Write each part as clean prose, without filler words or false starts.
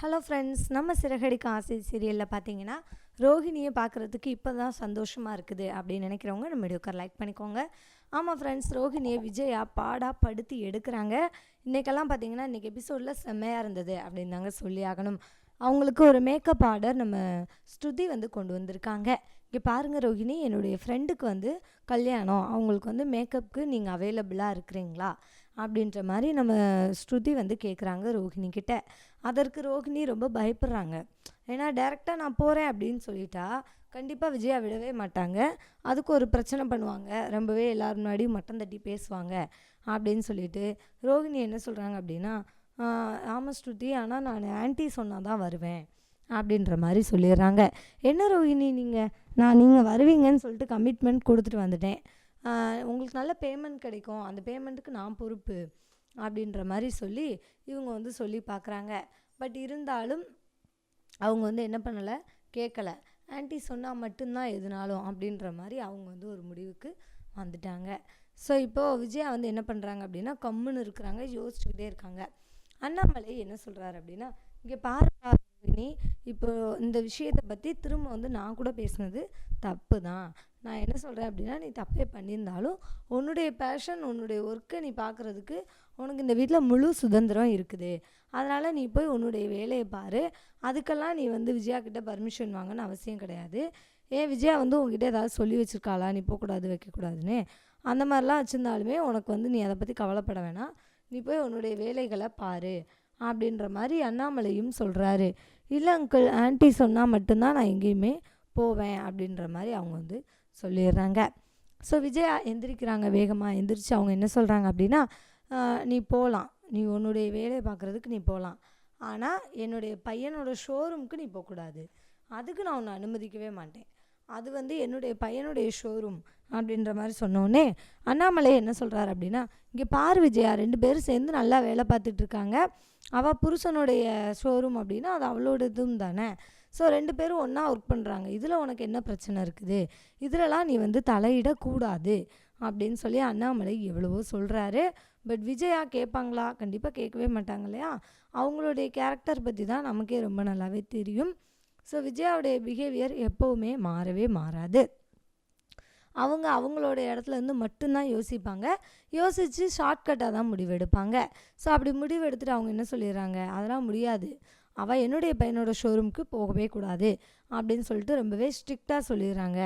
Hello friends, நம்ம சிறகடிக்க ஆசை சீரியலில் பார்த்தீங்கன்னா ரோஹிணியை பார்க்குறதுக்கு இப்போ தான் சந்தோஷமாக இருக்குது அப்படின்னு நினைக்கிறவங்க நம்ம வீடியோக்கு லைக் பண்ணிக்கோங்க. ஆமாம் ஃப்ரெண்ட்ஸ், ரோஹிணியை விஜயா பாடா படுத்தி எடுக்கிறாங்க. இன்றைக்கெல்லாம் பார்த்தீங்கன்னா இன்றைக்கி எபிசோடில் செம்மையாக இருந்தது அப்படின்னு தாங்க சொல்லி ஆகணும். அவங்களுக்கு ஒரு மேக்கப் ஆர்டர் நம்ம ஸ்ருதி வந்து கொண்டு வந்திருக்காங்க. இங்கே பாருங்கள் ரோஹிணி, என்னுடைய ஃப்ரெண்டுக்கு வந்து கல்யாணம், அவங்களுக்கு வந்து மேக்கப்புக்கு நீங்கள் அவைலபிளாக இருக்கிறீங்களா அப்படின்ற மாதிரி நம்ம ஸ்ருதி வந்து கேட்குறாங்க ரோஹிணி கிட்ட. அதற்கு ரோஹிணி ரொம்ப பயப்படுறாங்க. ஏன்னா டைரெக்டாக நான் போகிறேன் அப்படின்னு சொல்லிட்டா கண்டிப்பாக விஜயா விடவே மாட்டாங்க. அதுக்கு ஒரு பிரச்சனை பண்ணுவாங்க, ரொம்பவே எல்லோரும் முன்னாடியும் மட்டம் தட்டி பேசுவாங்க அப்படின்னு சொல்லிட்டு ரோஹிணி என்ன சொல்கிறாங்க அப்படின்னா, ஆமாம் ஸ்ருதி, ஆனால் நான் ஆன்ட்டி சொன்னால் தான் வருவேன் அப்படின்ற மாதிரி சொல்லிடுறாங்க. என்ன ரோஹிணி, நீங்கள் வருவீங்கன்னு சொல்லிட்டு கமிட்மெண்ட் கொடுத்துட்டு வந்துட்டேன். உங்களுக்கு நல்ல பேமெண்ட் கிடைக்கும், அந்த பேமெண்ட்டுக்கு நான் பொறுப்பு அப்படின்ற மாதிரி சொல்லி இவங்க வந்து சொல்லி பார்க்குறாங்க. பட் இருந்தாலும் அவங்க வந்து என்ன பண்ணலை, கேட்கலை. ஆன்ட்டி சொன்னால் மட்டும்தான் எதுனாலும் அப்படின்ற மாதிரி அவங்க வந்து ஒரு முடிவுக்கு வந்துட்டாங்க. ஸோ இப்போது விஜயா வந்து என்ன பண்ணுறாங்க அப்படின்னா கம்முன்னு இருக்கிறாங்க, யோசிச்சுக்கிட்டே இருக்காங்க. அண்ணாமலை என்ன சொல்கிறாரு அப்படின்னா, இங்கே பாரு நீ இப்போ இந்த விஷயத்தை பற்றி திரும்ப வந்து நான் கூட பேசுனது தப்பு தான். நான் என்ன சொல்கிறேன் அப்படின்னா, நீ தப்பே பண்ணியிருந்தாலும் உன்னுடைய பேஷன், உன்னுடைய ஒர்க்கை நீ பார்க்குறதுக்கு உனக்கு இந்த வீட்டில் முழு சுதந்திரம் இருக்குது. அதனால் நீ போய் உன்னுடைய வேலையை பாரு. அதுக்கெல்லாம் நீ வந்து விஜயா கிட்டே பர்மிஷன் வாங்கன்னு அவசியம் கிடையாது. ஏன் விஜயா வந்து உங்ககிட்ட ஏதாவது சொல்லி வச்சுருக்காளா நீ போகக்கூடாது வைக்கக்கூடாதுன்னு? அந்த மாதிரிலாம் வச்சுருந்தாலுமே உனக்கு வந்து நீ அதை பற்றி கவலைப்பட வேணாம். நீ போய் உன்னுடைய வேலைகளை பாரு அப்படின்ற மாதிரி அண்ணாமலையும் சொல்கிறாரு. இல்லை அங்கிள், ஆன்ட்டி சொன்னால் மட்டும்தான் நான் எங்கேயுமே போவேன் அப்படின்ற மாதிரி அவங்க வந்து சொல்லிடுறாங்க. ஸோ விஜயா எந்திரிக்கிறாங்க, வேகமாக எந்திரிச்சு அவங்க என்ன சொல்கிறாங்க அப்படின்னா, நீ போகலாம், நீ உன்னுடைய வேலையை பார்க்குறதுக்கு நீ போகலாம், ஆனால் என்னுடைய பையனோட ஷோரூமுக்கு நீ போகக்கூடாது. அதுக்கு நான் உன்னை அனுமதிக்கவே மாட்டேன். அது வந்து என்னுடைய பையனுடைய ஷோரூம் அப்படின்ற மாதிரி சொன்னோடனே அண்ணாமலை என்ன சொல்கிறார் அப்படின்னா, இங்கே பாரு விஜயா, 2 பேரும் சேர்ந்து நல்லா வேலை பார்த்துட்ருக்காங்க. அவள் புருஷனுடைய ஷோரூம் அப்படின்னா அது அவளோடதும் தானே. ஸோ 2 பேரும் ஒன்றா ஒர்க் பண்ணுறாங்க, இதில் உனக்கு என்ன பிரச்சனை இருக்குது? இதிலலாம் நீ வந்து தலையிடக்கூடாது அப்படின்னு சொல்லி அண்ணாமலை எவ்வளவோ சொல்கிறாரு. பட் விஜயா கேட்பாங்களா? கண்டிப்பாக கேட்கவே மாட்டாங்க இல்லையா? அவங்களுடைய கேரக்டர் பற்றி தான் நமக்கே ரொம்ப நல்லாவே தெரியும். ஸோ விஜயாவுடைய பிஹேவியர் எப்போவுமே மாறவே மாறாது. அவங்களோட இடத்துலேருந்து மட்டும்தான் யோசிப்பாங்க, யோசித்து ஷார்ட்கட்டாக தான் முடிவெடுப்பாங்க. ஸோ அப்படி முடிவெடுத்துட்டு அவங்க என்ன சொல்லிடுறாங்க, அதெல்லாம் முடியாது, அவள் என்னுடைய பையனோட ஷோரூமுக்கு போகவே கூடாது அப்படின்னு சொல்லிட்டு ரொம்பவே ஸ்ட்ரிக்டாக சொல்லிடுறாங்க.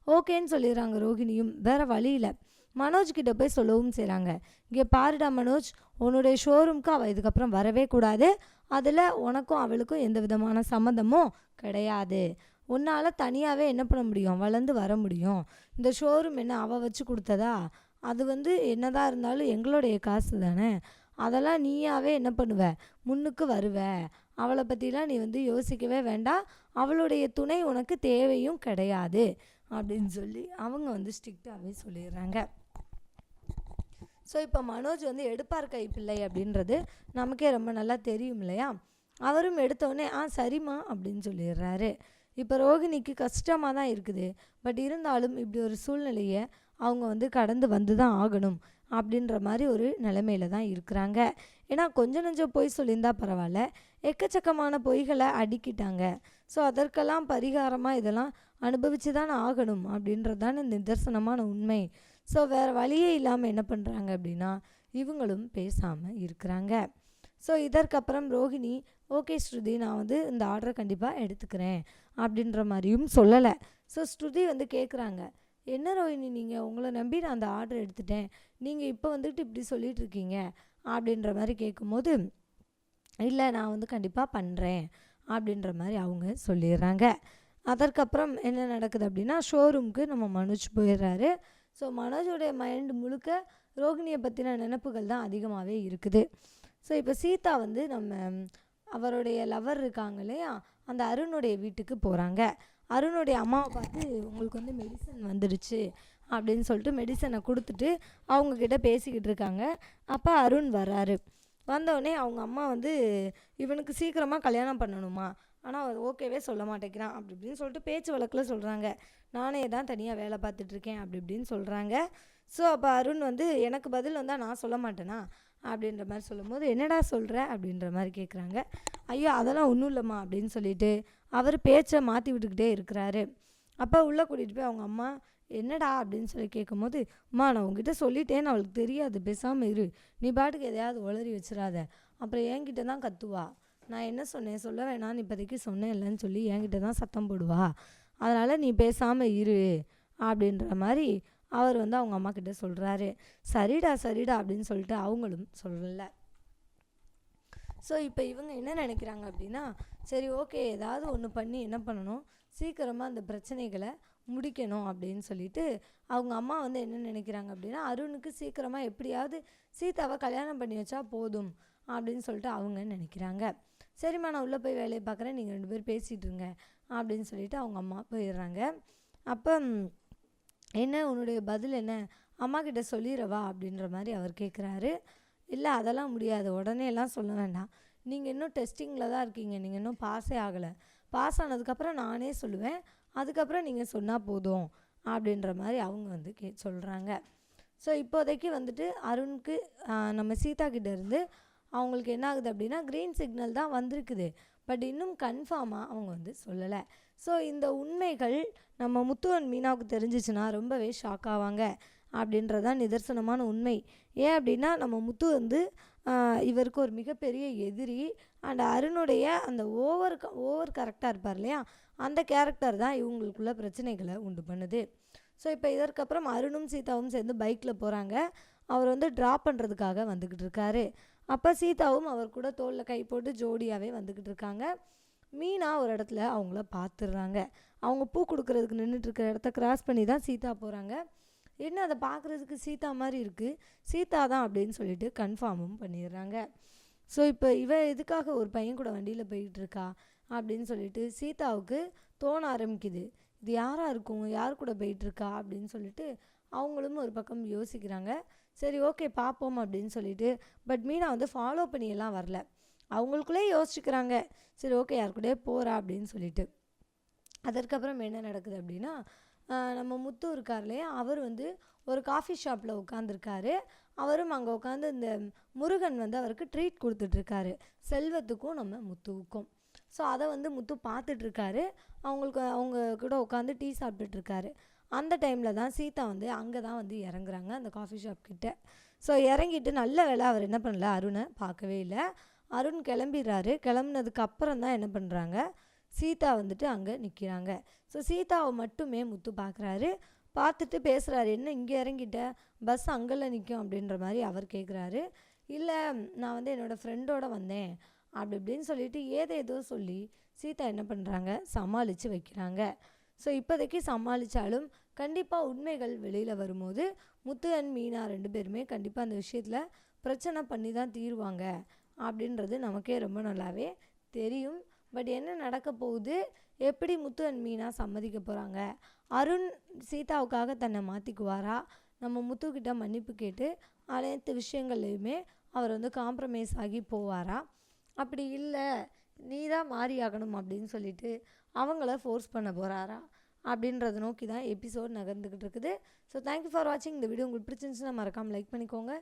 ஓகேன்னு சொல்லிடுறாங்க ரோஹிணியும். வேறு வழியில் மனோஜ்கிட்ட போய் சொல்லவும் செய்கிறாங்க. இங்கே பாருடா மனோஜ், உன்னுடைய ஷோரூமுக்கு அவள் இதுக்கப்புறம் வரவே கூடாது. அதில் உனக்கும் அவளுக்கும் எந்த விதமான சம்மந்தமும் கிடையாது. உன்னால் தனியாகவே என்ன பண்ண முடியும், வளர்ந்து வர முடியும். இந்த ஷோரூம் என்ன அவள் வச்சு கொடுத்ததா? அது வந்து என்னதான் இருந்தாலும் எங்களுடைய காசு தானே. அதெல்லாம் நீயாவே என்ன பண்ணுவ, முன்னுக்கு வருவ. அவளை பற்றிலாம் நீ வந்து யோசிக்கவே வேண்டாம், அவளுடைய துணை உனக்கு தேவையும் கிடையாது அப்படின்னு சொல்லி அவங்க வந்து ஸ்ட்ரிக்டாகவே சொல்லிடுறாங்க. ஸோ இப்போ மனோஜ் வந்து எடுப்பார் கைப்பிள்ளை அப்படின்றது நமக்கே ரொம்ப நல்லா தெரியும் இல்லையா? அவரும் எடுத்தோடனே சரிம்மா அப்படின்னு சொல்லிடுறாரு. இப்போ ரோஹிணிக்கு கஷ்டமாக தான் இருக்குது. பட் இருந்தாலும் இப்படி ஒரு சூழ்நிலையை அவங்க வந்து கடந்து வந்து தான் ஆகணும் அப்படின்ற மாதிரி ஒரு நிலைமையில தான் இருக்கிறாங்க. ஏன்னா கொஞ்சம் நெஞ்சம் பொய் சொல்லியிருந்தால் பரவாயில்ல, எக்கச்சக்கமான பொய்களை அடுக்கிட்டாங்க. ஸோ அதற்கெல்லாம் பரிகாரமாக இதெல்லாம் அனுபவித்து தான் ஆகணும் அப்படின்றது தானே நிதர்சனமான உண்மை. ஸோ வேறு வழியே இல்லாமல் என்ன பண்ணுறாங்க அப்படின்னா இவங்களும் பேசாமல் இருக்கிறாங்க. ஸோ இதற்கப்புறம் ரோஹிணி, ஓகே ஸ்ருதி, நான் வந்து இந்த ஆர்டரை கண்டிப்பாக எடுத்துக்கிறேன் அப்படின்ற மாதிரியும் சொல்லலை. ஸோ ஸ்ருதி வந்து கேட்குறாங்க, என்ன ரோஹிணி, நீங்கள் உங்களை நம்பி நான் அந்த ஆர்டர் எடுத்துட்டேன், நீங்கள் இப்போ வந்துட்டு இப்படி சொல்லிட்டு இருக்கீங்க அப்படின்ற மாதிரி கேட்கும்போது, இல்லை நான் வந்து கண்டிப்பாக பண்ணுறேன் அப்படின்ற மாதிரி அவங்க சொல்லிடுறாங்க. அதற்கப்புறம் என்ன நடக்குது அப்படின்னா ஷோரூமுக்கு நம்ம மனோஜ் போயிடுறாரு. ஸோ மனோஜோடைய மைண்ட் முழுக்க ரோஹிணியை பற்றின நினைப்புகள் தான் அதிகமாகவே இருக்குது. ஸோ இப்போ சீதா வந்து அவருடைய லவர் இருக்காங்க இல்லையா, அந்த அருணுடைய வீட்டுக்கு போகிறாங்க. அருணுடைய அம்மாவை பார்த்து, உங்களுக்கு வந்து மெடிசன் வந்துடுச்சு அப்படின்னு சொல்லிட்டு மெடிசனை கொடுத்துட்டு அவங்கக்கிட்ட பேசிக்கிட்டு இருக்காங்க. அப்போ அருண் வர்றாரு. வந்தோடனே அவங்க அம்மா வந்து, இவனுக்கு சீக்கிரமாக கல்யாணம் பண்ணணுமா, ஆனால் அவர் ஓகேவே சொல்ல மாட்டேங்கிறான் அப்படி இப்படின்னு சொல்லிட்டு பேச்சு வழக்கில் சொல்கிறாங்க. நானே தான் தனியாக வேலை பார்த்துட்ருக்கேன் அப்படி இப்படின்னு சொல்கிறாங்க. ஸோ அப்போ அருண் வந்து, எனக்கு பதில் வந்தால் நான் சொல்ல மாட்டேனா அப்படின்ற மாதிரி சொல்லும்போது, என்னடா சொல்கிற அப்படின்ற மாதிரி கேட்குறாங்க. ஐயோ அதெல்லாம் ஒன்றும் இல்லைம்மா அப்படின்னு சொல்லிட்டு அவர் பேச்சை மாற்றி விட்டுக்கிட்டே இருக்கிறாரு. அப்போ உள்ளே கூட்டிகிட்டு போய் அவங்க அம்மா, என்னடா அப்படின்னு சொல்லி கேட்கும்போது, அம்மா நான் உங்ககிட்ட சொல்லிட்டேன்னு அவளுக்கு தெரியாது, பேசாமல் இரு, நீ பாட்டுக்கு எதையாவது உளறி வச்சிடாத, அப்புறம் என்கிட்ட தான் கத்துவா, நான் என்ன சொன்னேன் சொல்ல வேணான்னு இப்போதைக்கு சொன்னேன் இல்லைன்னு சொல்லி என்கிட்ட தான் சத்தம் போடுவா, அதனால் நீ பேசாமல் இரு அப்படின்ற மாதிரி அவர் வந்து அவங்க அம்மா கிட்ட சொல்கிறாரு. சரிடா சரிடா அப்படின்னு சொல்லிட்டு அவங்களும் சொல்லலை. ஸோ இப்போ இவங்க என்ன நினைக்கிறாங்க அப்படின்னா, சரி ஓகே ஏதாவது ஒன்று பண்ணி என்ன பண்ணணும், சீக்கிரமாக அந்த பிரச்சனைகளை முடிக்கணும் அப்படின்னு சொல்லிட்டு அவங்க அம்மா வந்து என்ன நினைக்கிறாங்க அப்படின்னா, அருணுக்கு சீக்கிரமாக எப்படியாவது சீதாவை கல்யாணம் பண்ணி வச்சா போதும் அப்படின்னு சொல்லிட்டு அவங்க நினைக்கிறாங்க. சரிம்மா நான் உள்ளே போய் வேலையை பார்க்குறேன், நீங்கள் 2 பேர் பேசிகிட்டு இருங்க அப்படின்னு சொல்லிட்டு அவங்க அம்மா போயிடுறாங்க. அப்போ என்ன உன்னுடைய பதில் என்ன, அம்மா கிட்ட சொல்லிடவா அப்படின்ற மாதிரி அவர் கேட்குறாரு. இல்லை அதெல்லாம் முடியாது, உடனே எல்லாம் சொல்ல வேண்டாம், நீங்கள் இன்னும் டெஸ்டிங்கில் தான் இருக்கீங்க, நீங்கள் இன்னும் பாஸே ஆகலை, பாஸ் ஆனதுக்கப்புறம் நானே சொல்லுவேன், அதுக்கப்புறம் நீங்கள் சொன்னால் போதும் அப்படின்ற மாதிரி அவங்க வந்து சொல்கிறாங்க. ஸோ இப்போதைக்கு வந்துட்டு அருணுக்கு நம்ம சீதா கிட்டேருந்து அவங்களுக்கு என்ன ஆகுது அப்படின்னா க்ரீன் சிக்னல் தான் வந்திருக்குது, பட் இன்னும் கன்ஃபார்மாக அவங்க வந்து சொல்லலை. ஸோ இந்த உண்மைகள் நம்ம முத்து அண்ட் மீனாவுக்கு தெரிஞ்சிச்சுன்னா ரொம்பவே ஷாக் ஆவாங்க அப்படின்றதான் நிதர்சனமான உண்மை. ஏன் அப்படின்னா நம்ம முத்து வந்து இவருக்கு ஒரு மிகப்பெரிய எதிரி, அண்ட் அருணுடைய அந்த ஓவர் கரெக்டாக இருப்பார் இல்லையா, அந்த கேரக்டர் தான் இவங்களுக்குள்ள பிரச்சனைகளை உண்டு பண்ணுது. ஸோ இப்போ இதற்கப்புறம் அருணும் சீதாவும் சேர்ந்து பைக்கில் போகிறாங்க. அவர் வந்து ட்ராப் பண்ணுறதுக்காக வந்துக்கிட்டு இருக்காரு. அப்போ சீதாவும் அவர் கூட தோளில் கை போட்டு ஜோடியாகவே வந்துக்கிட்டு இருக்காங்க. மீனா ஒரு இடத்துல அவங்கள பார்த்துடுறாங்க. அவங்க பூ கொடுக்கறதுக்கு நின்றுட்டுருக்கிற இடத்த கிராஸ் பண்ணி தான் சீதா போகிறாங்க. என்ன அதை பார்க்குறதுக்கு சீதா மாதிரி இருக்குது, சீதா தான் அப்படின்னு சொல்லிட்டு கன்ஃபார்மும் பண்ணிடுறாங்க. ஸோ இப்போ எதுக்காக ஒரு பையன் கூட வண்டியில் போய்கிட்டு இருக்கா அப்படின்னு சொல்லிட்டு சீதாவுக்கு தோண ஆரம்பிக்குது, இது யாராக இருக்கும், யார் கூட போயிட்டுருக்கா அப்படின்னு சொல்லிட்டு அவங்களும் ஒரு பக்கம் யோசிக்கிறாங்க. சரி ஓகே பார்ப்போம் அப்படின்னு சொல்லிட்டு, பட் மீனா வந்து ஃபாலோ பண்ணியெல்லாம் வரல, அவங்களுக்குள்ளே யோசிச்சுக்கிறாங்க, சரி ஓகே யார் கூட போகிறா அப்படின்னு சொல்லிட்டு. அதற்கப்புறம் என்ன நடக்குது அப்படின்னா, நம்ம முத்து இருக்கார் இல்லையா, அவர் வந்து ஒரு காஃபி ஷாப்பில் உட்காந்துருக்காரு. அவரும் அங்கே உட்காந்து இந்த முருகன் வந்து அவருக்கு ட்ரீட் கொடுத்துட்ருக்காரு, செல்வத்துக்கும் நம்ம முத்துவுக்கும். ஸோ அதை வந்து முத்து பார்த்துட்ருக்காரு, அவங்க கூட உட்காந்து டீ சாப்பிட்டுட்ருக்காரு. அந்த டைமில் தான் சீதா வந்து அங்கே தான் வந்து இறங்குறாங்க அந்த காஃபி ஷாப் கிட்ட. ஸோ இறங்கிட்டு நல்ல வேளை அவர் என்ன பண்ணல, அருணை பார்க்கவே இல்லை. அருண் கிளம்பிடுறாரு. கிளம்புனதுக்கு அப்புறம் தான் என்ன பண்ணுறாங்க, சீதா வந்துட்டு அங்கே நிற்கிறாங்க. ஸோ சீதாவை மட்டுமே முத்து பார்க்குறாரு. பார்த்துட்டு பேசுகிறாரு, என்ன இங்கே இறங்கிட்ட, பஸ் அங்கெல்லாம் நிற்கும் அப்படின்ற மாதிரி அவர் கேட்குறாரு. இல்லை நான் வந்து என்னோடய ஃப்ரெண்டோடு வந்தேன் அப்படி இப்படின்னு சொல்லிட்டு ஏதேதோ சொல்லி சீதா என்ன பண்ணுறாங்க, சமாளித்து வைக்கிறாங்க. ஸோ இப்போதைக்கு சமாளித்தாலும் கண்டிப்பாக உண்மைகள் வெளியில் வரும்போது முத்து அண்ட் மீனா 2 பேருமே கண்டிப்பாக அந்த விஷயத்தில் பிரச்சனை பண்ணி தான் தீருவாங்க அப்படின்றது நமக்கே ரொம்ப நல்லாவே தெரியும். பட் என்ன நடக்க போகுது, எப்படி முத்து அண்ட் மீனா சம்மதிக்க போகிறாங்க, அருண் சீதாவுக்காக தன்னை மாற்றிக்குவாரா, நம்ம முத்துக்கிட்ட மன்னிப்பு கேட்டு அனைத்து விஷயங்கள்லையுமே அவர் வந்து காம்ப்ரமைஸ் ஆகி போவாரா, அப்படி இல்லை நீ தான் மாறி ஆகணும் அப்படின்னு சொல்லிட்டு அவங்கள ஃபோர்ஸ் பண்ண போகிறாரா அப்படின்றத நோக்கி தான் எபிசோட் நகர்ந்துக்கிட்டு இருக்குது. ஸோ தேங்க்யூ ஃபார் வாட்சிங். இந்த வீடியோ உங்களுக்கு பிடிச்சிருந்துச்சுன்னா மறக்காமல் லைக் பண்ணிக்கோங்க.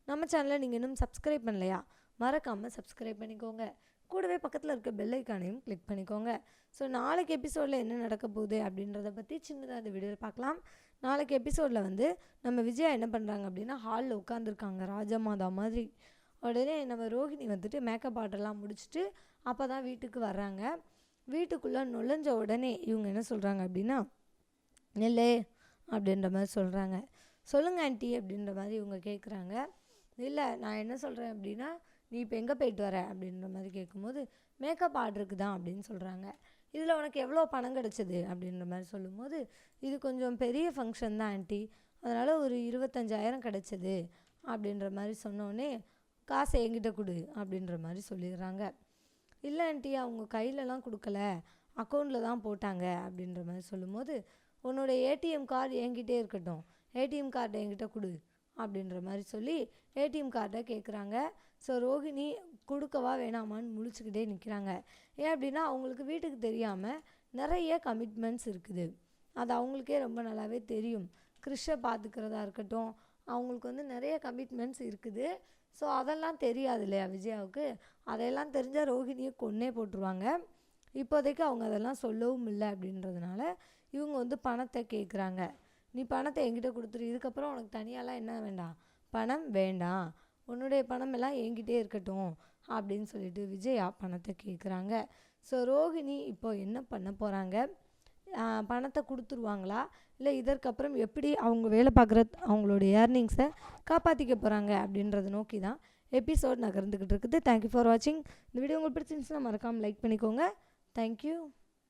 நம்ம சேனலை நீங்கள் இன்னும் சப்ஸ்கிரைப் பண்ணலையா, மறக்காமல் சப்ஸ்கிரைப் பண்ணிக்கோங்க. கூடவே பக்கத்தில் இருக்க பெல் ஐக்கானையும் கிளிக் பண்ணிக்கோங்க. ஸோ நாளைக்கு எபிசோடில் என்ன நடக்க போகுது அப்படின்றத பற்றி சின்னதாக இந்த வீடியோவில் பார்க்கலாம். நாளைக்கு எபிசோடில் வந்து நம்ம விஜயா என்ன பண்ணுறாங்க அப்படின்னா ஹாலில் உட்காந்துருக்காங்க ராஜமாதா மாதிரி. உடனே நம்ம ரோஹிணி வந்துட்டு மேக்கப் ஆர்டர்லாம் முடிச்சுட்டு அப்போ தான் வீட்டுக்கு வர்றாங்க. வீட்டுக்குள்ளே நுழைஞ்ச உடனே இவங்க என்ன சொல்கிறாங்க அப்படின்னா, நெல்லே அப்படின்ற மாதிரி சொல்கிறாங்க. சொல்லுங்கள் ஆண்டி அப்படின்ற மாதிரி இவங்க கேட்குறாங்க. இல்லை நான் என்ன சொல்கிறேன் அப்படின்னா, நீ இப்போ எங்கே போயிட்டு வர அப்படின்ற மாதிரி கேட்கும்போது மேக்கப் ஆர்டருக்கு தான் அப்படின்னு சொல்கிறாங்க. இதில் உனக்கு எவ்வளோ பணம் கிடச்சிது அப்படின்ற மாதிரி சொல்லும்போது, இது கொஞ்சம் பெரிய ஃபங்க்ஷன் தான் ஆண்டி, அதனால் ஒரு 25,000 கிடச்சிது அப்படின்ற மாதிரி சொன்னோடனே காசை என்கிட்ட கொடு அப்படின்ற மாதிரி சொல்லிடுறாங்க. இல்லை ஆண்டி அவங்க கையிலலாம் கொடுக்கல, அக்கௌண்ட்டில் தான் போட்டாங்க அப்படின்ற மாதிரி சொல்லும்போது, உன்னோட ஏடிஎம் கார்டு என்கிட்டே இருக்கட்டும், ஏடிஎம் கார்டை என்கிட்ட கொடு அப்படின்ற மாதிரி சொல்லி ஏடிஎம் கார்டை கேட்குறாங்க. ஸோ ரோஹிணி கொடுக்கவா வேணாமான்னு முழிச்சுக்கிட்டே நிற்கிறாங்க. ஏன் அப்படின்னா அவங்களுக்கு வீட்டுக்கு தெரியாமல் நிறைய கமிட்மெண்ட்ஸ் இருக்குது, அது அவங்களுக்கே ரொம்ப நல்லாவே தெரியும். கிறிஷை பார்த்துக்கிறதா இருக்கட்டும், அவங்களுக்கு வந்து நிறைய கமிட்மெண்ட்ஸ் இருக்குது. ஸோ அதெல்லாம் தெரியாது இல்லையா விஜயாவுக்கு. அதையெல்லாம் தெரிஞ்சால் ரோஹிணியை கொன்னே போட்டுருவாங்க. இப்போதைக்கு அவங்க அதெல்லாம் சொல்லவும் இல்லை அப்படின்றதுனால இவங்க வந்து பணத்தை கேட்குறாங்க. நீ பணத்தை என்கிட்ட கொடுத்துரு, இதுக்கப்புறம் உனக்கு தனியாலாம் என்ன வேண்டாம், பணம் வேண்டாம், உன்னுடைய பணம் எல்லாம் என்கிட்டே இருக்கட்டும் அப்படின்னு சொல்லிட்டு விஜயா பணத்தை கேட்குறாங்க. ஸோ ரோஹிணி இப்போ என்ன பண்ண போகிறாங்க, பணத்தை கொடுத்துருவாங்களா இல்லை இதற்கப்புறம் எப்படி அவங்க வேலை பார்க்குற அவங்களுடைய ஏர்னிங்ஸை காப்பாற்றிக்க போகிறாங்க அப்படின்றத நோக்கி தான் எபிசோட் நகர்ந்துக்கிட்டு இருக்குது. தேங்க்யூ ஃபார் வாட்சிங். இந்த வீடியோ உங்களுக்கு பிடிச்சிருந்துச்சுன்னா மறக்காமல் லைக் பண்ணிக்கோங்க. தேங்க்யூ.